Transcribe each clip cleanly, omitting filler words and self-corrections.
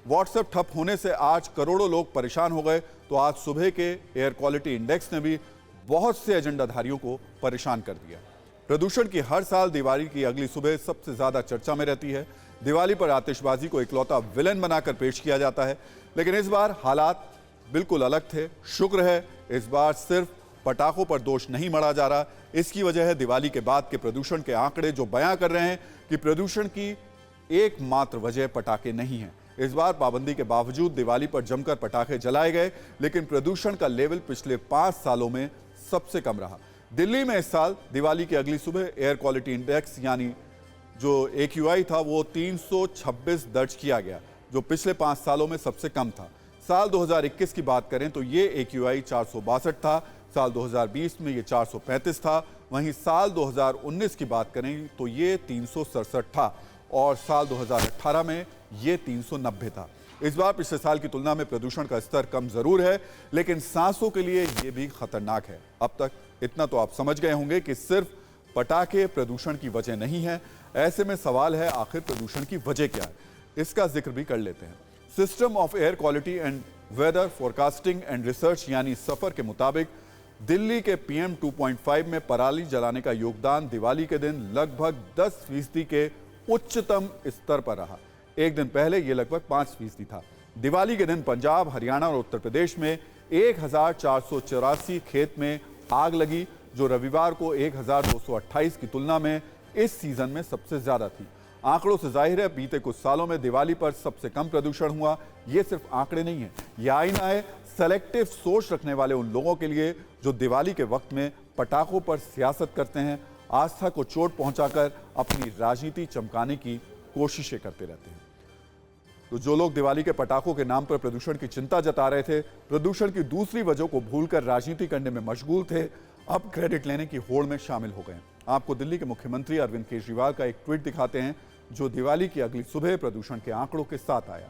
WhatsApp ठप होने से आज करोड़ों लोग परेशान हो गए, तो आज सुबह के एयर क्वालिटी इंडेक्स ने भी बहुत से एजेंडाधारियों को परेशान कर दिया। प्रदूषण की हर साल दिवाली की अगली सुबह सबसे ज्यादा चर्चा में रहती है। दिवाली पर आतिशबाजी को इकलौता विलेन बनाकर पेश किया जाता है, लेकिन इस बार हालात बिल्कुल अलग थे। शुक्र है इस बार सिर्फ पटाखों पर दोष नहीं मढ़ा जा रहा। इसकी वजह है दिवाली के बाद के प्रदूषण के आंकड़े, जो बयां कर रहे हैं कि प्रदूषण की एकमात्र वजह पटाखे नहीं है। इस बार पाबंदी के बावजूद दिवाली पर जमकर पटाखे जलाए गए, लेकिन प्रदूषण का लेवल पिछले 5 सालों में सबसे कम रहा। दिल्ली में इस साल दिवाली की अगली सुबह एयर क्वालिटी इंडेक्स यानी जो AQI था वो 326 दर्ज किया गया, जो पिछले 5 सालों में सबसे कम था। साल 2021 की बात करें तो ये AQI 462 था, साल 2020 में ये 435 था, वहीं साल 2019 की बात करें तो ये 367 था और साल 2018 में ये 390 था। इस बार पिछले साल की तुलना में प्रदूषण का स्तर कम जरूर है, लेकिन सांसों के लिए ये भी खतरनाक है। अब तक इतना तो आप समझ गए होंगे कि सिर्फ पटाखे प्रदूषण की वजह नहीं है। ऐसे में सवाल है, आखिर प्रदूषण की वजह क्या है? इसका जिक्र भी कर लेते हैं। System of air quality and weather forecasting and research यानी सफर के मुताबिक दिल्ली के PM 2.5 में पराली जलाने का योगदान दिवाली के दिन लगभग 10% के उच्चतम स्तर पर रहा। एक दिन पहले यह लगभग 5% था। दिवाली के दिन पंजाब, हरियाणा और उत्तर प्रदेश में 1484 खेत में आग लगी, जो रविवार को 1228 की तुलना में इस सीजन में सबसे ज्यादा थी। आंकड़ों से जाहिर है बीते कुछ सालों में दिवाली पर सबसे कम प्रदूषण हुआ। ये सिर्फ आंकड़े नहीं है, यह आईना है सेलेक्टिव सोच रखने वाले उन लोगों के लिए जो दिवाली के वक्त में पटाखों पर सियासत करते हैं, आस्था को चोट पहुंचाकर अपनी राजनीति चमकाने की कोशिशें करते रहते हैं। तो जो लोग दिवाली के पटाखों के नाम पर प्रदूषण की चिंता जता रहे थे, प्रदूषण की दूसरी वजहों को भूलकर राजनीति करने में मशगूल थे, अब क्रेडिट लेने की होड़ में शामिल हो गए। आपको दिल्ली के मुख्यमंत्री अरविंद केजरीवाल का एक ट्वीट दिखाते हैं, जो दिवाली की अगली सुबह प्रदूषण के आंकड़ों के साथ आया।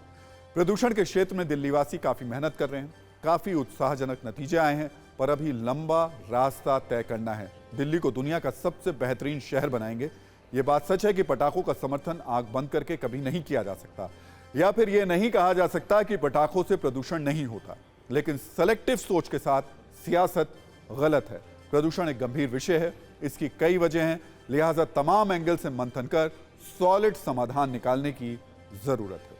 प्रदूषण के क्षेत्र में दिल्लीवासी काफी मेहनत कर रहे हैं, काफी उत्साहजनक नतीजे आए हैं, पर अभी लंबा रास्ता तय करना है। दिल्ली को दुनिया का सबसे बेहतरीन शहर बनाएंगे। ये बात सच है कि पटाखों का समर्थन आंख बंद करके कभी नहीं किया जा सकता, या फिर यह नहीं कहा जा सकता कि पटाखों से प्रदूषण नहीं होता, लेकिन सेलेक्टिव सोच के साथ सियासत गलत है। प्रदूषण एक गंभीर विषय है, इसकी कई वजह हैं, लिहाजा तमाम एंगल से मंथन कर सॉलिड समाधान निकालने की जरूरत है।